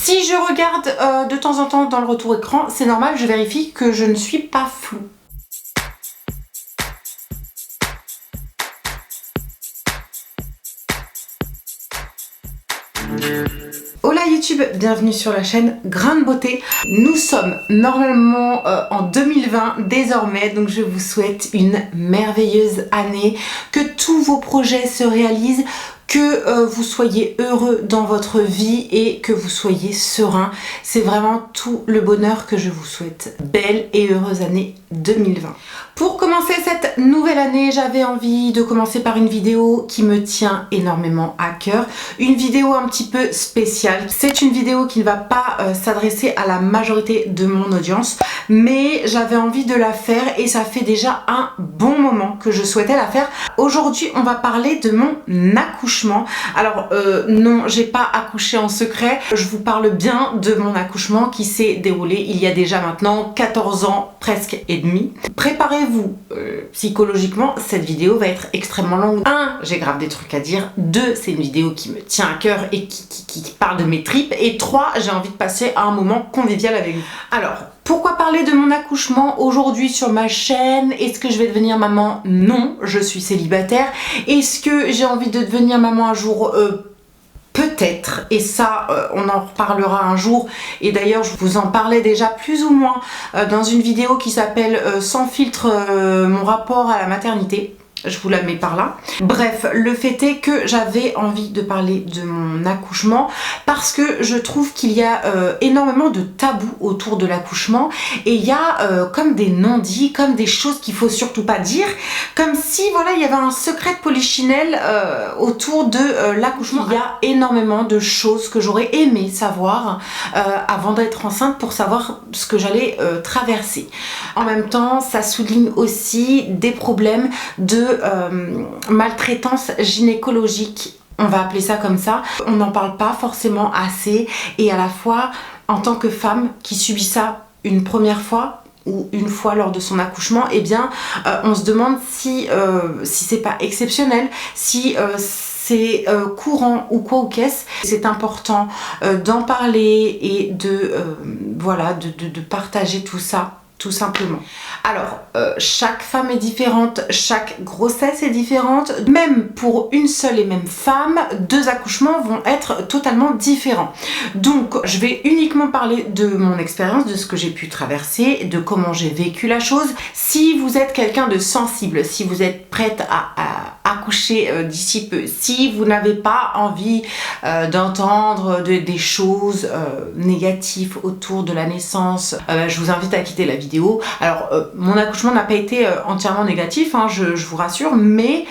Si je regarde de temps en temps dans le retour écran, c'est normal, je vérifie que je ne suis pas floue. Hola YouTube, bienvenue sur la chaîne Grain de Beauté. Nous sommes normalement en 2020 désormais, donc je vous souhaite une merveilleuse année, que tous vos projets se réalisent, que vous soyez heureux dans votre vie et que vous soyez serein. C'est vraiment tout le bonheur que je vous souhaite. Belle et heureuse année 2020. Pour commencer cette nouvelle année, j'avais envie de commencer par une vidéo qui me tient énormément à cœur. Une vidéo un petit peu spéciale. C'est une vidéo qui ne va pas s'adresser à la majorité de mon audience, mais j'avais envie de la faire et ça fait déjà un bon moment que je souhaitais la faire. Aujourd'hui, on va parler de mon accouchement. Alors non, j'ai pas accouché en secret. Je vous parle bien de mon accouchement qui s'est déroulé il y a déjà maintenant 14 ans, presque et demi. Préparez-vous psychologiquement, cette vidéo va être extrêmement longue. 1, j'ai grave des trucs à dire. 2, c'est une vidéo qui me tient à cœur et qui parle de mes tripes. Et 3, j'ai envie de passer à un moment convivial avec vous. Alors, pourquoi parler de mon accouchement aujourd'hui sur ma chaîne? Est-ce que je vais devenir maman? Non, je suis célibataire. Est-ce que j'ai envie de devenir maman un jour? Peut-être, et ça on en reparlera un jour, et d'ailleurs je vous en parlais déjà plus ou moins dans une vidéo qui s'appelle Sans filtre, mon rapport à la maternité. Je vous la mets par là. Bref, le fait est que j'avais envie de parler de mon accouchement parce que je trouve qu'il y a énormément de tabous autour de l'accouchement et il y a comme des non-dits, comme des choses qu'il faut surtout pas dire, comme si voilà il y avait un secret de polichinelle autour de l'accouchement. Il y a énormément de choses que j'aurais aimé savoir avant d'être enceinte pour savoir ce que j'allais traverser. En même temps, ça souligne aussi des problèmes de maltraitance gynécologique, on va appeler ça comme ça. On n'en parle pas forcément assez et à la fois en tant que femme qui subit ça une première fois ou une fois lors de son accouchement, eh bien on se demande si c'est pas exceptionnel, si c'est courant ou quoi ou qu'est-ce. C'est important d'en parler et voilà, de partager tout ça. Tout simplement. Alors, chaque femme est différente, chaque grossesse est différente. Même pour une seule et même femme, 2 accouchements vont être totalement différents. Donc, je vais uniquement parler de mon expérience, de ce que j'ai pu traverser, de comment j'ai vécu la chose. Si vous êtes quelqu'un de sensible, si vous êtes prête à accoucher d'ici peu, si vous n'avez pas envie d'entendre des choses négatives autour de la naissance, je vous invite à quitter la vidéo. Alors mon accouchement n'a pas été entièrement négatif, hein, je vous rassure, mais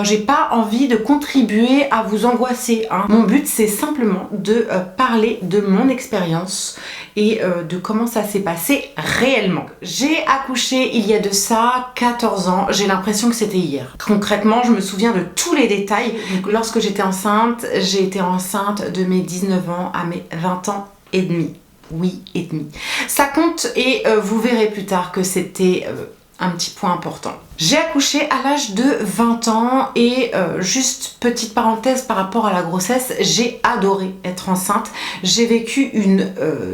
j'ai pas envie de contribuer à vous angoisser, hein. Mon but c'est simplement de parler de mon expérience et de comment ça s'est passé réellement. J'ai accouché il y a de ça 14 ans, j'ai l'impression que c'était hier. Concrètement, je me souviens de tous les détails. Donc, lorsque j'étais enceinte, j'ai été enceinte de mes 19 ans à mes 20 ans et demi. Oui, et demi. Ça compte et vous verrez plus tard que c'était un petit point important. J'ai accouché à l'âge de 20 ans et juste petite parenthèse par rapport à la grossesse, j'ai adoré être enceinte. J'ai vécu une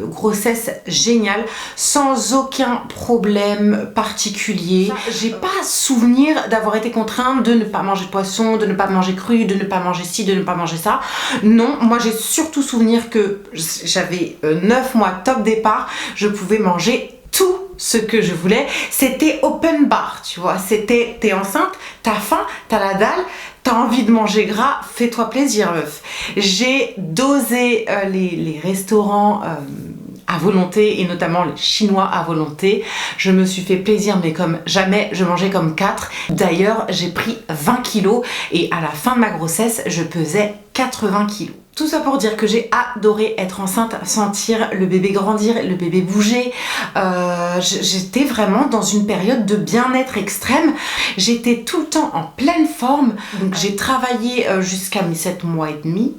grossesse géniale sans aucun problème particulier. J'ai pas souvenir d'avoir été contrainte de ne pas manger de poisson, de ne pas manger cru, de ne pas manger ci, de ne pas manger ça. Non, moi j'ai surtout souvenir que j'avais 9 mois top départ, je pouvais manger tout ce que je voulais, c'était open bar, tu vois, c'était t'es enceinte, t'as faim, t'as la dalle, t'as envie de manger gras, fais-toi plaisir meuf. J'ai dosé les restaurants à volonté et notamment les chinois à volonté. Je me suis fait plaisir mais comme jamais, je mangeais comme 4. D'ailleurs j'ai pris 20 kilos et à la fin de ma grossesse je pesais 80 kilos. Tout ça pour dire que j'ai adoré être enceinte, sentir le bébé grandir, le bébé bouger. J'étais vraiment dans une période de bien-être extrême. J'étais tout le temps en pleine forme. Donc j'ai travaillé jusqu'à mes 7 mois et demi.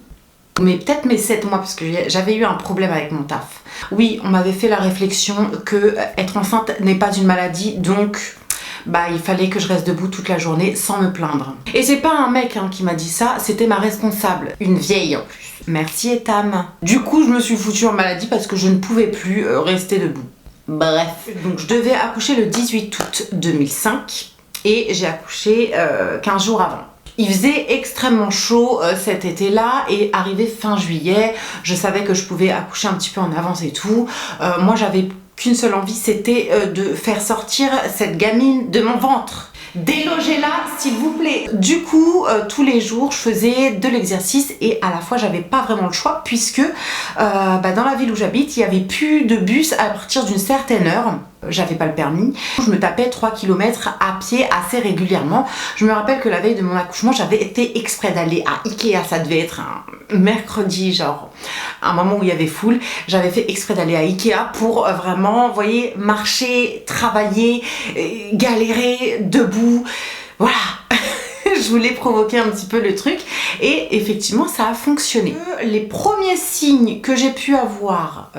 Mais peut-être mes 7 mois parce que j'avais eu un problème avec mon taf. Oui, on m'avait fait la réflexion que être enceinte n'est pas une maladie, donc bah il fallait que je reste debout toute la journée sans me plaindre. Et c'est pas un mec hein, qui m'a dit ça, c'était ma responsable, une vieille en plus. Merci Etam. Du coup je me suis foutue en maladie parce que je ne pouvais plus rester debout. Bref, donc je devais accoucher le 18 août 2005 et j'ai accouché 15 jours avant. Il faisait extrêmement chaud cet été-là et arrivé fin juillet, je savais que je pouvais accoucher un petit peu en avance et tout. Moi j'avais qu'une seule envie, c'était de faire sortir cette gamine de mon ventre. Délogez-la s'il vous plaît. Du coup tous les jours je faisais de l'exercice et à la fois j'avais pas vraiment le choix puisque dans la ville où j'habite il n'y avait plus de bus à partir d'une certaine heure. J'avais pas le permis. Je me tapais 3 km à pied assez régulièrement. Je me rappelle que la veille de mon accouchement j'avais été exprès d'aller à Ikea, ça devait être un mercredi, genre un moment où il y avait foule. J'avais fait exprès d'aller à Ikea pour vraiment, vous voyez, marcher, travailler, galérer, debout, voilà. Je voulais provoquer un petit peu le truc et effectivement ça a fonctionné. Les premiers signes que j'ai pu avoir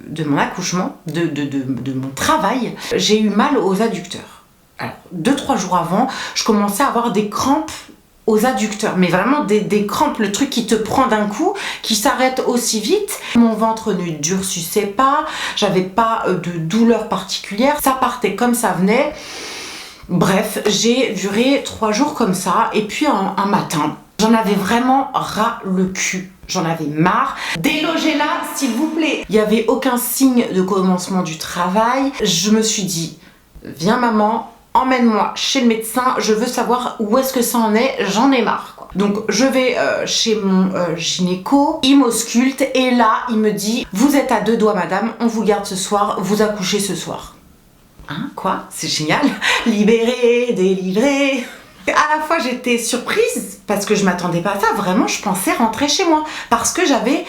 de mon accouchement, de mon travail, j'ai eu mal aux adducteurs. Alors 2-3 jours avant, je commençais à avoir des crampes aux adducteurs, mais vraiment des crampes, le truc qui te prend d'un coup, qui s'arrête aussi vite. Mon ventre ne durcissait pas, j'avais pas de douleur particulière, ça partait comme ça venait. Bref, j'ai duré 3 jours comme ça et puis un matin, j'en avais vraiment ras le cul. J'en avais marre. Délogez-la s'il vous plaît. Il n'y avait aucun signe de commencement du travail. Je me suis dit, viens maman, emmène-moi chez le médecin, je veux savoir où est-ce que ça en est, j'en ai marre quoi. Donc je vais chez mon gynéco, il m'ausculte et là il me dit, vous êtes à 2 doigts madame, on vous garde ce soir, vous accouchez ce soir. Hein, quoi? C'est génial. Libérée, délivrée. À la fois j'étais surprise parce que je m'attendais pas à ça, vraiment je pensais rentrer chez moi parce que j'avais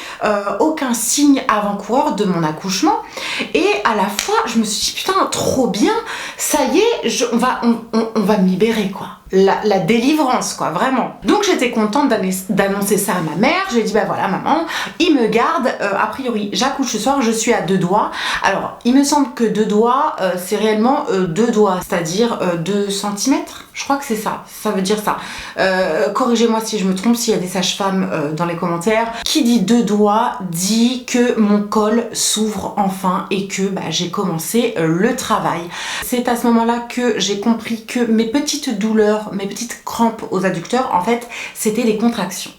aucun signe avant-coureur de mon accouchement et à la fois je me suis dit putain trop bien, ça y est, on va me libérer quoi. La délivrance quoi, vraiment. Donc j'étais contente d'annoncer ça à ma mère. Je lui ai dit bah voilà maman, il me garde, a priori j'accouche ce soir, je suis à 2 doigts. Alors il me semble que 2 doigts c'est réellement 2 doigts, c'est-à-dire 2 cm. Je crois que c'est ça, ça veut dire ça. Corrigez-moi si je me trompe, s'il y a des sages-femmes dans les commentaires. Qui dit 2 doigts dit que mon col s'ouvre enfin et que j'ai commencé le travail. C'est à ce moment-là que j'ai compris que mes petites douleurs, mes petites crampes aux adducteurs, en fait, c'était des contractions.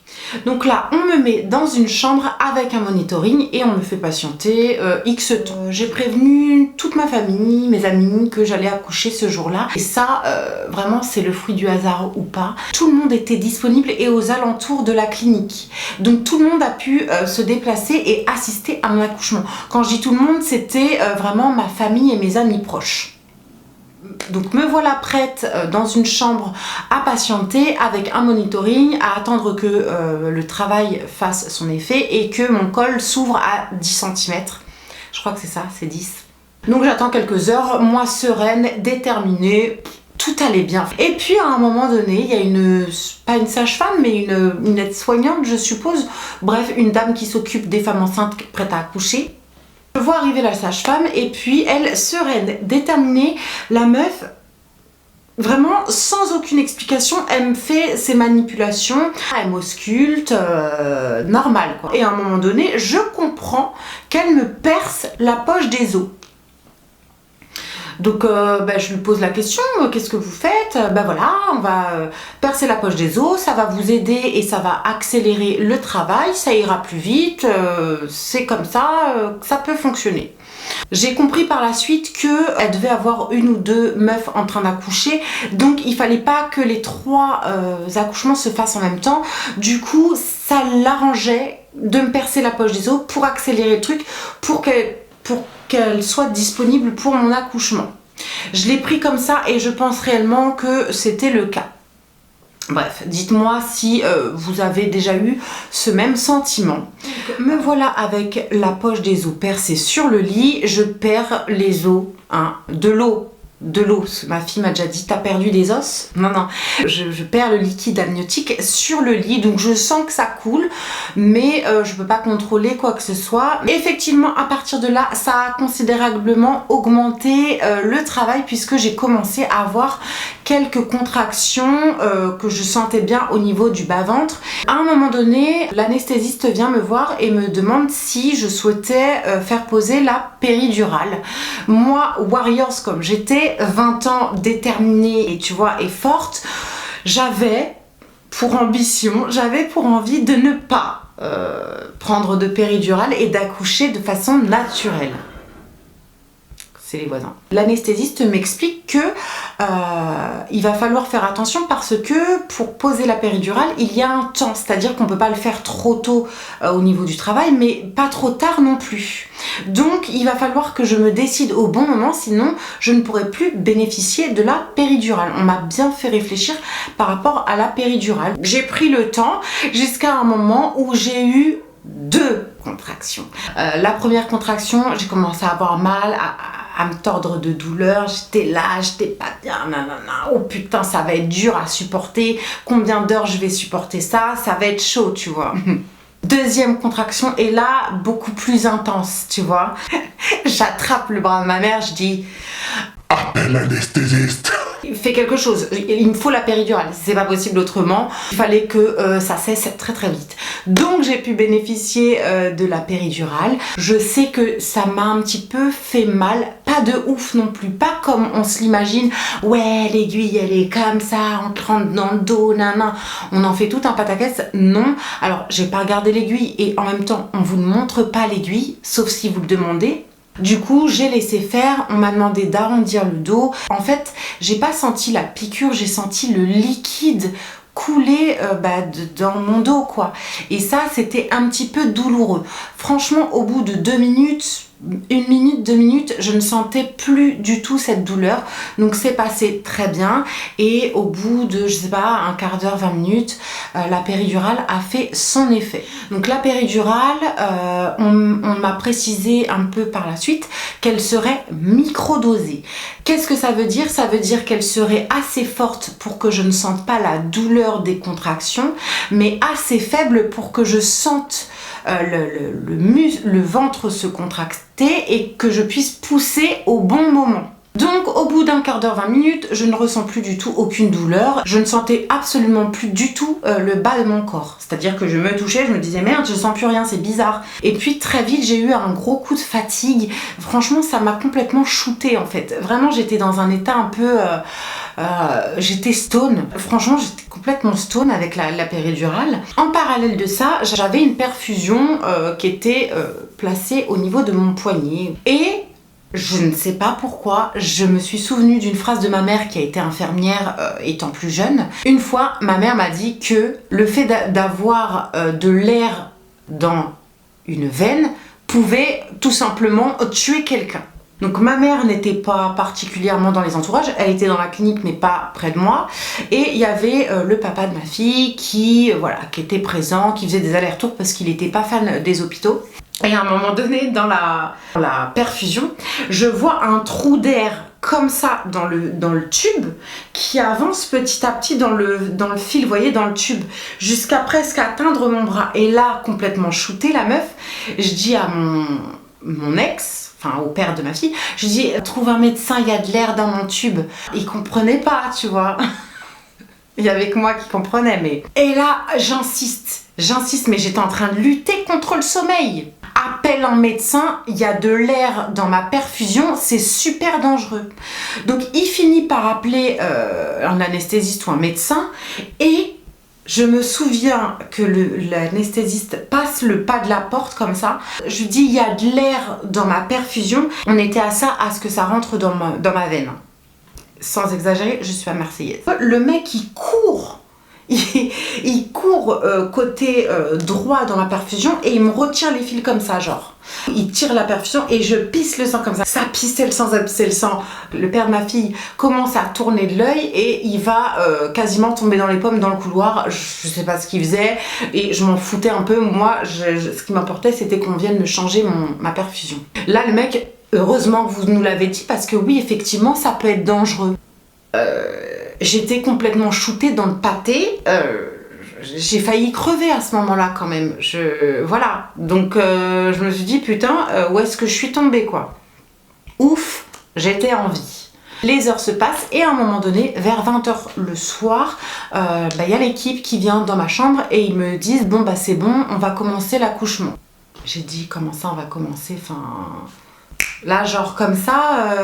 Donc là, on me met dans une chambre avec un monitoring et on me fait patienter X temps. J'ai prévenu toute ma famille, mes amis, que j'allais accoucher ce jour-là. Et ça, vraiment, c'est le fruit du hasard ou pas. Tout le monde était disponible et aux alentours de la clinique. Donc tout le monde a pu se déplacer et assister à mon accouchement. Quand je dis tout le monde, c'était vraiment ma famille et mes amis proches. Donc me voilà prête dans une chambre à patienter avec un monitoring, à attendre que le travail fasse son effet et que mon col s'ouvre à 10 cm. Je crois que c'est ça, c'est 10. Donc j'attends quelques heures, moi sereine, déterminée, tout allait bien. Et puis à un moment donné, il y a pas une sage-femme, mais une aide-soignante je suppose, bref une dame qui s'occupe des femmes enceintes prêtes à accoucher. Je vois arriver la sage-femme et puis elle, sereine, déterminée, la meuf, vraiment sans aucune explication, elle me fait ses manipulations, elle m'ausculte, normal quoi. Et à un moment donné, je comprends qu'elle me perce la poche des os. Donc je lui pose la question, qu'est-ce que vous faites? Voilà, on va percer la poche des os, ça va vous aider et ça va accélérer le travail, ça ira plus vite, c'est comme ça, ça peut fonctionner. J'ai compris par la suite qu'elle devait avoir 1 ou 2 meufs en train d'accoucher, donc il fallait pas que les 3 accouchements se fassent en même temps. Du coup, ça l'arrangeait de me percer la poche des os pour accélérer le truc, pour qu'elle soit disponible pour mon accouchement. Je l'ai pris comme ça et je pense réellement que c'était le cas. Bref, dites-moi si vous avez déjà eu ce même sentiment. Donc, me voilà avec la poche des os percée sur le lit, je perds les os, hein, de l'eau de l'eau. Ma fille m'a déjà dit, t'as perdu des os? Non, non, je perds le liquide amniotique sur le lit, donc je sens que ça coule, mais je peux pas contrôler quoi que ce soit. Effectivement, à partir de là, ça a considérablement augmenté le travail, puisque j'ai commencé à avoir quelques contractions que je sentais bien au niveau du bas-ventre. À un moment donné, l'anesthésiste vient me voir et me demande si je souhaitais faire poser la péridurale. Moi, warriors comme j'étais, 20 ans déterminée et tu vois, et forte, j'avais pour ambition, j'avais pour envie de ne pas prendre de péridurale et d'accoucher de façon naturelle. C'est les voisins. L'anesthésiste m'explique que il va falloir faire attention parce que pour poser la péridurale, il y a un temps, c'est-à-dire qu'on peut pas le faire trop tôt au niveau du travail, mais pas trop tard non plus. Donc il va falloir que je me décide au bon moment, sinon je ne pourrai plus bénéficier de la péridurale. On m'a bien fait réfléchir par rapport à la péridurale. J'ai pris le temps jusqu'à un moment où j'ai eu 2 contractions. La première contraction, j'ai commencé à avoir mal, à me tordre de douleur, j'étais là, j'étais pas bien, nanana, oh putain ça va être dur à supporter, combien d'heures je vais supporter ça, ça va être chaud, tu vois. Deuxième contraction, et là, beaucoup plus intense, tu vois. J'attrape le bras de ma mère, je dis... Appelle l'anesthésiste. Fais quelque chose, il me faut la péridurale, c'est pas possible autrement. Il fallait que ça cesse très très vite. Donc j'ai pu bénéficier de la péridurale. Je sais que ça m'a un petit peu fait mal, pas de ouf non plus, pas comme on se l'imagine. Ouais, l'aiguille elle est comme ça, on te rentre dans le dos, nanan. On en fait tout un pataquès. Non, alors j'ai pas regardé l'aiguille et en même temps on vous ne montre pas l'aiguille, sauf si vous le demandez. Du coup, j'ai laissé faire, on m'a demandé d'arrondir le dos. En fait, j'ai pas senti la piqûre, j'ai senti le liquide couler dans mon dos, quoi. Et ça, c'était un petit peu douloureux. Franchement, au bout de 2 minutes, 1 minute, 2 minutes, je ne sentais plus du tout cette douleur. Donc c'est passé très bien. Et au bout de, je sais pas, un quart d'heure, 20 minutes, la péridurale a fait son effet. Donc la péridurale, on m'a précisé un peu par la suite qu'elle serait microdosée. Qu'est-ce que ça veut dire? Ça veut dire qu'elle serait assez forte pour que je ne sente pas la douleur des contractions, mais assez faible pour que je sente le ventre se contracter et que je puisse pousser au bon moment. Donc au bout d'un quart d'heure, 20 minutes, je ne ressens plus du tout aucune douleur. Je ne sentais absolument plus du tout le bas de mon corps. C'est-à-dire que je me touchais, je me disais merde, je sens plus rien, c'est bizarre. Et puis très vite, j'ai eu un gros coup de fatigue. Franchement, ça m'a complètement shootée en fait. Vraiment, j'étais dans un état un peu... j'étais stone. Franchement, j'étais complètement stone avec la péridurale. En parallèle de ça, j'avais une perfusion qui était placée au niveau de mon poignet. Et... je ne sais pas pourquoi, je me suis souvenue d'une phrase de ma mère qui a été infirmière étant plus jeune. Une fois, ma mère m'a dit que le fait d'avoir de l'air dans une veine pouvait tout simplement tuer quelqu'un. Donc ma mère n'était pas particulièrement dans les entourages, elle était dans la clinique mais pas près de moi. Et il y avait le papa de ma fille qui était présent, qui faisait des allers-retours parce qu'il n'était pas fan des hôpitaux. Et à un moment donné, dans la perfusion, je vois un trou d'air comme ça dans le tube qui avance petit à petit dans le fil, vous voyez, dans le tube, jusqu'à presque atteindre mon bras. Et là, complètement shootée, la meuf, je dis à mon ex, enfin au père de ma fille, je dis trouve un médecin, il y a de l'air dans mon tube. Il comprenait pas, tu vois. Il y avait que moi qui comprenais, mais... Et là, j'insiste, mais j'étais en train de lutter contre le sommeil. Appelle un médecin, il y a de l'air dans ma perfusion, c'est super dangereux. Donc il finit par appeler un anesthésiste ou un médecin et je me souviens que l'anesthésiste passe le pas de la porte comme ça. Je lui dis il y a de l'air dans ma perfusion. On était à ce que ça rentre dans ma veine. Sans exagérer, je suis à Marseillaise. Le mec il court. Il court côté droit dans ma perfusion et il me retire les fils comme ça, genre. Il tire la perfusion et je pisse le sang comme ça. Ça pissait le sang, ça pissait le sang. Le père de ma fille commence à tourner de l'œil et il va quasiment tomber dans les pommes dans le couloir. Je sais pas ce qu'il faisait et je m'en foutais un peu. Moi, ce qui m'importait, c'était qu'on vienne me changer ma perfusion. Là, le mec Heureusement que vous nous l'avez dit parce que oui, effectivement, ça peut être dangereux. J'étais complètement shootée dans le pâté. J'ai failli crever à ce moment-là quand même. Voilà. Donc je me suis dit putain, où est-ce que je suis tombée quoi. Ouf, j'étais en vie. Les heures se passent et à un moment donné, vers 20 h le soir, y a l'équipe qui vient dans ma chambre et ils me disent bon bah c'est bon, on va commencer l'accouchement. J'ai dit comment ça on va commencer, enfin là genre comme ça,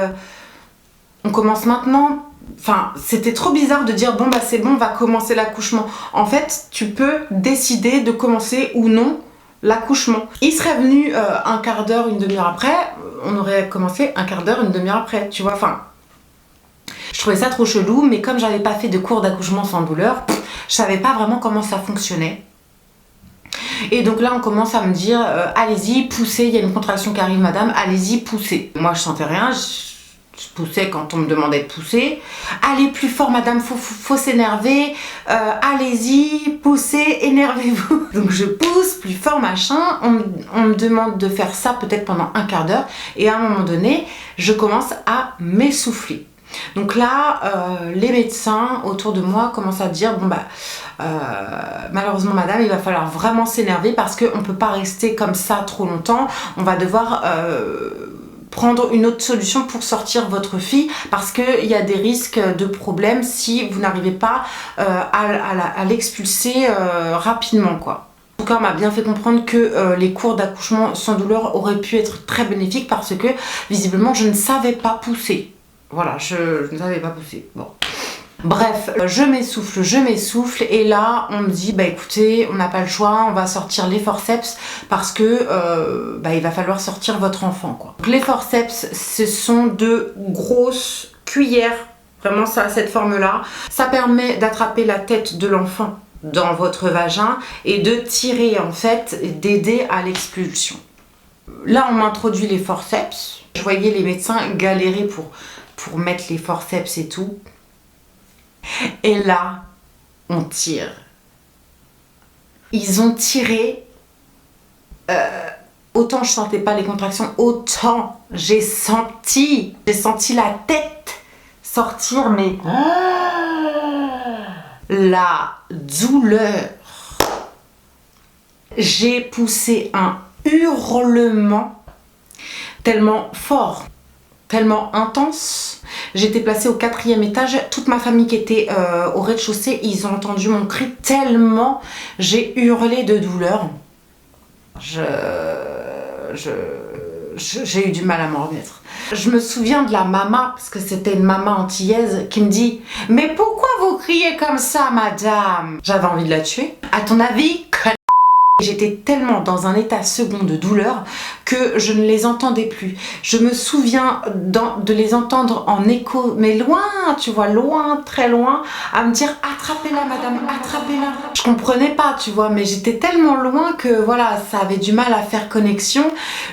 on commence maintenant. Enfin, c'était trop bizarre de dire bon bah c'est bon, on va commencer l'accouchement. En fait, tu peux décider de commencer ou non l'accouchement. Il serait venu un quart d'heure, une demi-heure après, on aurait commencé un quart d'heure, une demi-heure après, tu vois, enfin... Je trouvais ça trop chelou, mais comme j'avais pas fait de cours d'accouchement sans douleur, je savais pas vraiment comment ça fonctionnait. Et donc là on commence à me dire allez-y, poussez, il y a une contraction qui arrive madame, allez-y, poussez. Moi je sentais rien, je poussais quand on me demandait de pousser. Allez plus fort madame, faut s'énerver, allez-y, poussez, énervez-vous. Donc je pousse plus fort machin, on me demande de faire ça peut-être pendant un quart d'heure et à un moment donné je commence à m'essouffler. Donc là, les médecins autour de moi commencent à dire bon bah malheureusement madame il va falloir vraiment s'énerver parce qu'on ne peut pas rester comme ça trop longtemps, on va devoir prendre une autre solution pour sortir votre fille parce qu'il y a des risques de problèmes si vous n'arrivez pas à l'expulser rapidement quoi. En tout cas, on m'a bien fait comprendre que les cours d'accouchement sans douleur auraient pu être très bénéfiques parce que visiblement je ne savais pas pousser. Voilà, je ne savais pas pousser. Bon. Bref, je m'essouffle et là on me dit bah écoutez, on n'a pas le choix, on va sortir les forceps parce que il va falloir sortir votre enfant quoi. Donc, les forceps, ce sont de grosses cuillères, vraiment ça a cette forme là. Ça permet d'attraper la tête de l'enfant dans votre vagin et de tirer en fait, d'aider à l'expulsion. Là on m'introduit les forceps. Je voyais les médecins galérer pour mettre les forceps et tout. Et là, on tire. Ils ont tiré. Autant je sentais pas les contractions, autant j'ai senti la tête sortir, mais la douleur. J'ai poussé un hurlement tellement fort, tellement intense. J'étais placée au 4e étage, toute ma famille qui était au rez-de-chaussée, ils ont entendu mon cri tellement j'ai hurlé de douleur. J'ai eu du mal à m'en remettre. Je me souviens de la maman, parce que c'était une maman antillaise, qui me dit « Mais pourquoi vous criez comme ça, madame ?» J'avais envie de la tuer. À ton avis, j'étais tellement dans un état second de douleur que je ne les entendais plus. Je me souviens de les entendre en écho, mais loin, tu vois, loin, très loin, à me dire « Attrapez-la, madame, attrapez-la ». Je comprenais pas, tu vois, mais j'étais tellement loin que voilà, ça avait du mal à faire connexion.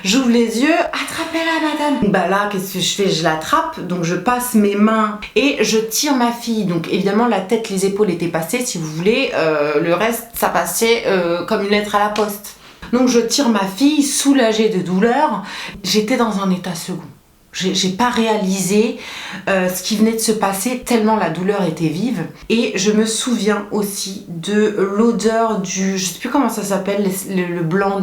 J'ouvre les yeux, « Attrapez-la, madame ». Bah là, qu'est-ce que je fais? Je l'attrape, donc je passe mes mains et je tire ma fille. Donc évidemment, la tête, les épaules étaient passées, si vous voulez. Le reste, ça passait comme une lettre à la poste. Donc je tire ma fille soulagée de douleur. J'étais dans un état second. J'ai pas réalisé ce qui venait de se passer tellement la douleur était vive. Et je me souviens aussi de l'odeur du... Je sais plus comment ça s'appelle, le blanc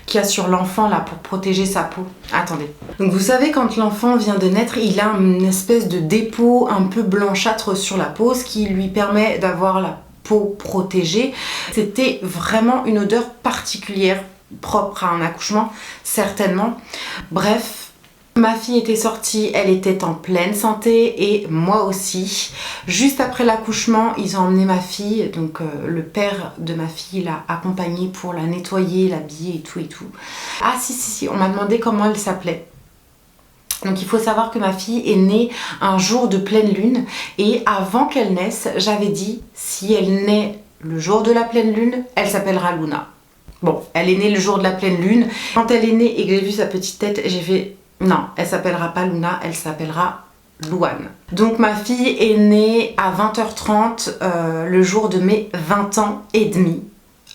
qu'il y a sur l'enfant là pour protéger sa peau. Attendez. Donc vous savez quand l'enfant vient de naître, il a une espèce de dépôt un peu blanchâtre sur la peau, ce qui lui permet d'avoir la peau protégée. C'était vraiment une odeur particulière, propre à un accouchement, certainement. Bref, ma fille était sortie, elle était en pleine santé et moi aussi. Juste après l'accouchement, ils ont emmené ma fille, donc le père de ma fille l'a accompagnée pour la nettoyer, l'habiller et tout et tout. Ah si, on m'a demandé comment elle s'appelait. Donc il faut savoir que ma fille est née un jour de pleine lune et avant qu'elle naisse, j'avais dit si elle naît le jour de la pleine lune, elle s'appellera Luna. Bon, elle est née le jour de la pleine lune. Quand elle est née et que j'ai vu sa petite tête, j'ai fait non, elle s'appellera pas Luna, elle s'appellera Louane. Donc ma fille est née à 20 h 30 le jour de mes 20 ans et demi.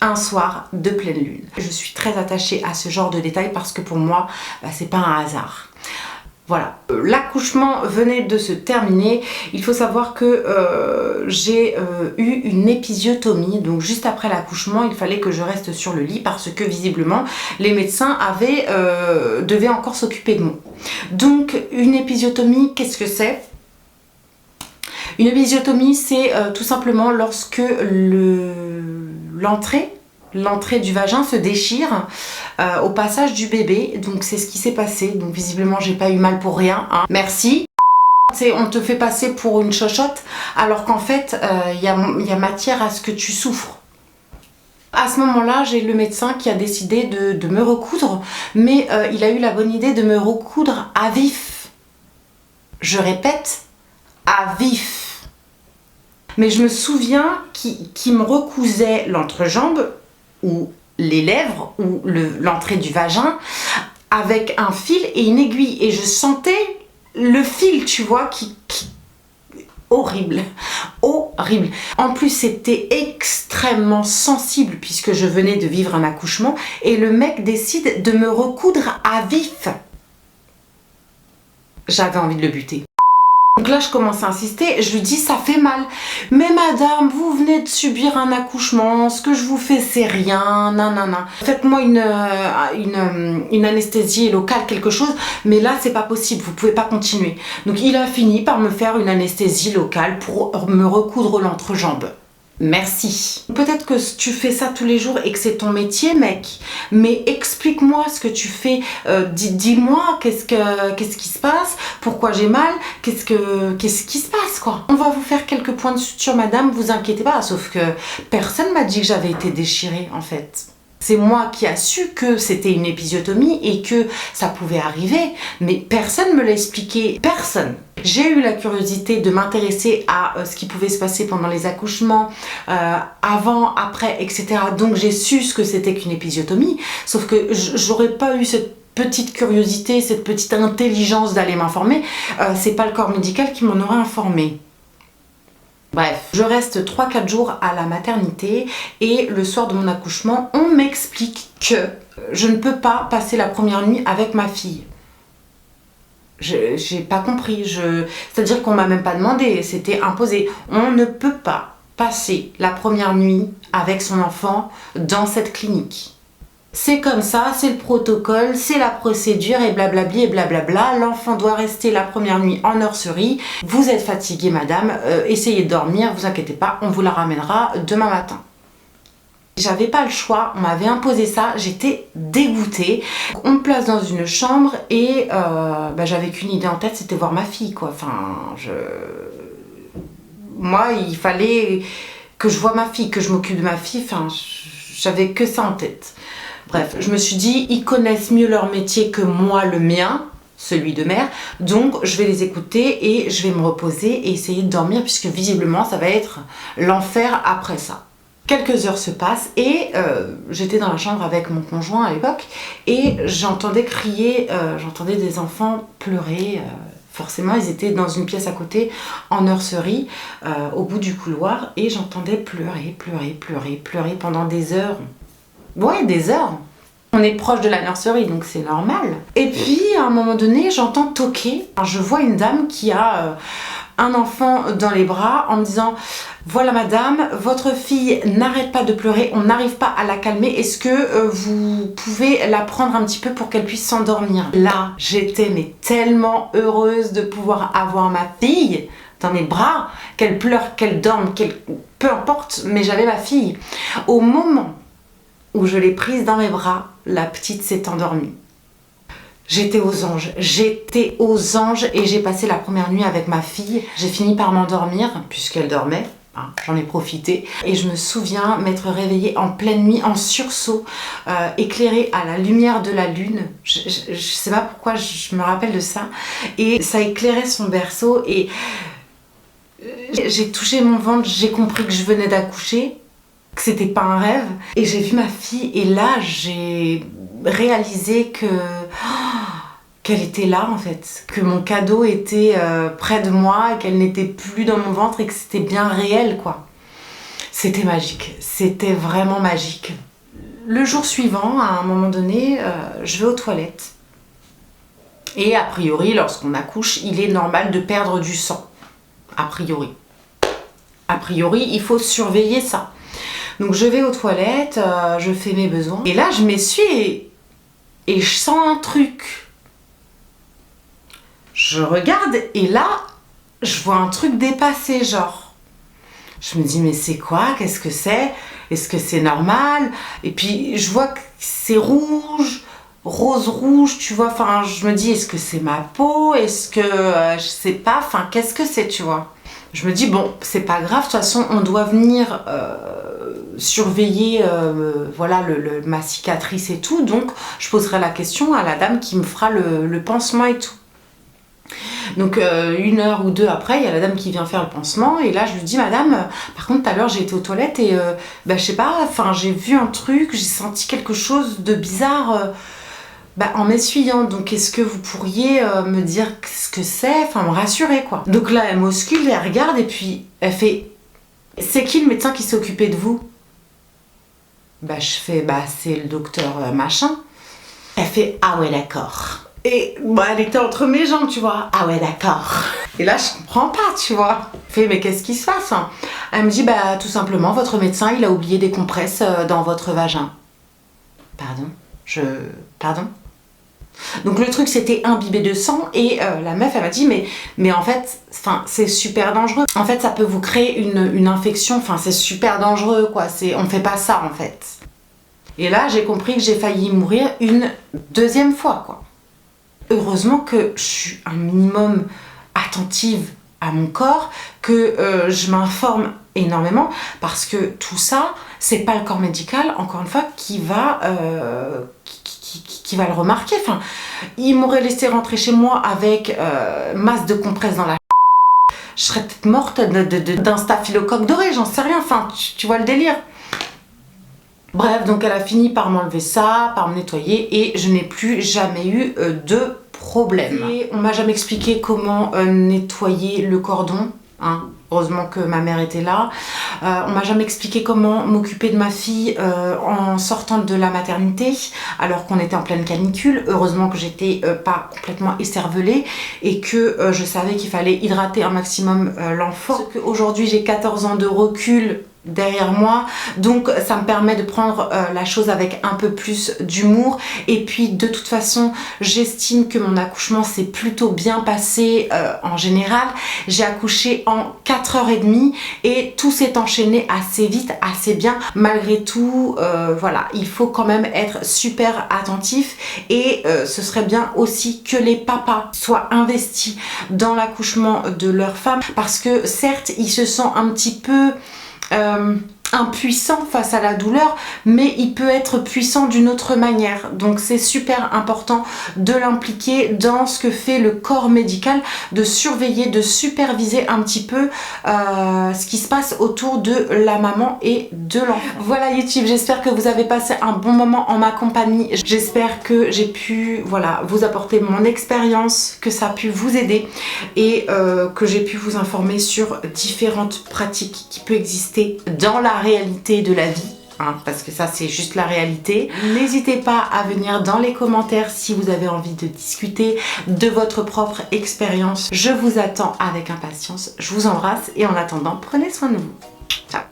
un soir de pleine lune. Je suis très attachée à ce genre de détails parce que pour moi, c'est pas un hasard. Voilà, l'accouchement venait de se terminer. Il faut savoir que j'ai eu une épisiotomie. Donc juste après l'accouchement, il fallait que je reste sur le lit parce que visiblement, les médecins devaient encore s'occuper de moi. Donc une épisiotomie, qu'est-ce que c'est? Une épisiotomie, c'est tout simplement lorsque l'entrée du vagin se déchire au passage du bébé. Donc c'est ce qui s'est passé. Donc visiblement j'ai pas eu mal pour rien, hein. Merci. On te fait passer pour une chochotte alors qu'en fait il y a matière à ce que tu souffres. À ce moment-là, j'ai le médecin qui a décidé de me recoudre, mais il a eu la bonne idée de me recoudre à vif. Je répète, à vif. Mais je me souviens qu'il me recousait l'entrejambe ou les lèvres ou l'entrée du vagin avec un fil et une aiguille, et je sentais le fil, tu vois, horrible, horrible. En plus c'était extrêmement sensible puisque je venais de vivre un accouchement et le mec décide de me recoudre à vif. J'avais envie de le buter. Donc là, je commence à insister, je lui dis ça fait mal. Mais madame, vous venez de subir un accouchement, ce que je vous fais c'est rien, nanana. Faites-moi une anesthésie locale, quelque chose, mais là c'est pas possible, vous pouvez pas continuer. Donc il a fini par me faire une anesthésie locale pour me recoudre l'entrejambe. Merci. Peut-être que tu fais ça tous les jours et que c'est ton métier, mec. Mais explique-moi ce que tu fais. Dis-moi qu'est-ce qui se passe, pourquoi j'ai mal, qu'est-ce qui se passe, quoi. On va vous faire quelques points de suture, madame, vous inquiétez pas. Sauf que personne m'a dit que j'avais été déchirée, en fait. C'est moi qui a su que c'était une épisiotomie et que ça pouvait arriver, mais personne me l'a expliqué, personne. J'ai eu la curiosité de m'intéresser à ce qui pouvait se passer pendant les accouchements, avant, après, etc. Donc j'ai su ce que c'était qu'une épisiotomie, sauf que j'aurais pas eu cette petite curiosité, cette petite intelligence d'aller m'informer. C'est pas le corps médical qui m'en aurait informé. Bref, je reste 3-4 jours à la maternité et le soir de mon accouchement, on m'explique que je ne peux pas passer la première nuit avec ma fille. J'ai pas compris, c'est-à-dire qu'on m'a même pas demandé, c'était imposé. On ne peut pas passer la première nuit avec son enfant dans cette clinique. C'est comme ça, c'est le protocole, c'est la procédure et blablabli et blablabla. L'enfant doit rester la première nuit en nurserie. Vous êtes fatiguée, madame, essayez de dormir, vous inquiétez pas, on vous la ramènera demain matin. J'avais pas le choix, on m'avait imposé ça, j'étais dégoûtée. On me place dans une chambre et j'avais qu'une idée en tête, c'était voir ma fille, quoi. Enfin, moi, il fallait que je voie ma fille, que je m'occupe de ma fille, enfin, j'avais que ça en tête. Bref, je me suis dit, ils connaissent mieux leur métier que moi le mien, celui de mère, donc je vais les écouter et je vais me reposer et essayer de dormir puisque visiblement ça va être l'enfer après ça. Quelques heures se passent et j'étais dans la chambre avec mon conjoint à l'époque et j'entendais crier, j'entendais des enfants pleurer. Forcément, ils étaient dans une pièce à côté, en nurserie, au bout du couloir, et j'entendais pleurer pendant des heures. Ouais, des heures. On est proche de la nurserie, donc c'est normal. Et puis, à un moment donné, j'entends toquer. Alors, je vois une dame qui a un enfant dans les bras en me disant « Voilà madame, votre fille n'arrête pas de pleurer, on n'arrive pas à la calmer. Est-ce que vous pouvez la prendre un petit peu pour qu'elle puisse s'endormir ?» Là, j'étais mais tellement heureuse de pouvoir avoir ma fille dans mes bras, qu'elle pleure, qu'elle dorme, peu importe, mais j'avais ma fille. Au moment où je l'ai prise dans mes bras, la petite s'est endormie. J'étais aux anges et j'ai passé la première nuit avec ma fille. J'ai fini par m'endormir puisqu'elle dormait, hein, j'en ai profité. Et je me souviens m'être réveillée en pleine nuit, en sursaut, éclairée à la lumière de la lune. Je sais pas pourquoi je me rappelle de ça. Et ça éclairait son berceau et j'ai touché mon ventre, j'ai compris que je venais d'accoucher, que c'était pas un rêve. Et j'ai vu ma fille et là j'ai réalisé qu'elle était là en fait, que mon cadeau était près de moi et qu'elle n'était plus dans mon ventre et que c'était bien réel quoi. C'était magique, c'était vraiment magique. Le jour suivant, à un moment donné, je vais aux toilettes. Et a priori, lorsqu'on accouche, il est normal de perdre du sang. A priori. A priori, il faut surveiller ça. Donc je vais aux toilettes, je fais mes besoins. Et là, je m'essuie et je sens un truc. Je regarde et là, je vois un truc dépasser, genre. Je me dis, mais c'est quoi? Qu'est-ce que c'est? Est-ce que c'est normal? Et puis, je vois que c'est rouge, rose-rouge, tu vois. Enfin, je me dis, est-ce que c'est ma peau? Est-ce que, je sais pas, enfin, qu'est-ce que c'est, tu vois? Je me dis, bon, c'est pas grave, de toute façon, on doit venir surveiller voilà, ma cicatrice et tout. Donc, je poserai la question à la dame qui me fera le pansement et tout. Donc 1 heure ou 2 après, il y a la dame qui vient faire le pansement et là je lui dis, madame, par contre tout à l'heure j'ai été aux toilettes et je sais pas, enfin j'ai vu un truc, j'ai senti quelque chose de bizarre en m'essuyant, donc est-ce que vous pourriez me dire ce que c'est, enfin me rassurer quoi. Donc là elle m'auscule, elle regarde et puis elle fait, c'est qui le médecin qui s'est occupé de vous? Je fais, c'est le docteur machin. Elle fait, ah ouais d'accord. Et elle était entre mes jambes, tu vois. Ah ouais, d'accord. Et là, je comprends pas, tu vois. Je fais, mais qu'est-ce qui se passe? Elle me dit, tout simplement, votre médecin, il a oublié des compresses dans votre vagin. Pardon? Pardon? Donc le truc, c'était imbibé de sang et la meuf, elle m'a dit, mais en fait, c'est super dangereux. En fait, ça peut vous créer une infection. Enfin, c'est super dangereux, quoi. On fait pas ça, en fait. Et là, j'ai compris que j'ai failli mourir une 2e fois, quoi. Heureusement que je suis un minimum attentive à mon corps, que je m'informe énormément parce que tout ça, c'est pas le corps médical, encore une fois, qui va le remarquer. Enfin, il m'aurait laissé rentrer chez moi avec masse de compresses dans la je serais peut-être morte d'un staphylocoque doré, j'en sais rien, enfin, tu vois le délire. Bref, donc elle a fini par m'enlever ça, par me nettoyer et je n'ai plus jamais eu de problème. Et on m'a jamais expliqué comment nettoyer le cordon, hein. Heureusement que ma mère était là. On m'a jamais expliqué comment m'occuper de ma fille en sortant de la maternité alors qu'on était en pleine canicule. Heureusement que j'étais pas complètement écervelée et que je savais qu'il fallait hydrater un maximum l'enfant. Parce qu'aujourd'hui j'ai 14 ans de recul derrière moi, donc ça me permet de prendre la chose avec un peu plus d'humour et puis de toute façon j'estime que mon accouchement s'est plutôt bien passé en général. J'ai accouché en 4h30 et tout s'est enchaîné assez vite, assez bien. Malgré tout, voilà, il faut quand même être super attentif et ce serait bien aussi que les papas soient investis dans l'accouchement de leur femme parce que certes, ils se sentent un petit peu impuissant face à la douleur, mais il peut être puissant d'une autre manière. Donc c'est super important de l'impliquer dans ce que fait le corps médical, de surveiller, de superviser un petit peu ce qui se passe autour de la maman et de l'enfant. Voilà YouTube, j'espère que vous avez passé un bon moment en ma compagnie. J'espère que j'ai pu vous apporter mon expérience, que ça a pu vous aider et que j'ai pu vous informer sur différentes pratiques qui peuvent exister dans la réalité de la vie, hein, parce que ça c'est juste la réalité. N'hésitez pas à venir dans les commentaires si vous avez envie de discuter de votre propre expérience. Je vous attends avec impatience, je vous embrasse et en attendant, prenez soin de vous. Ciao.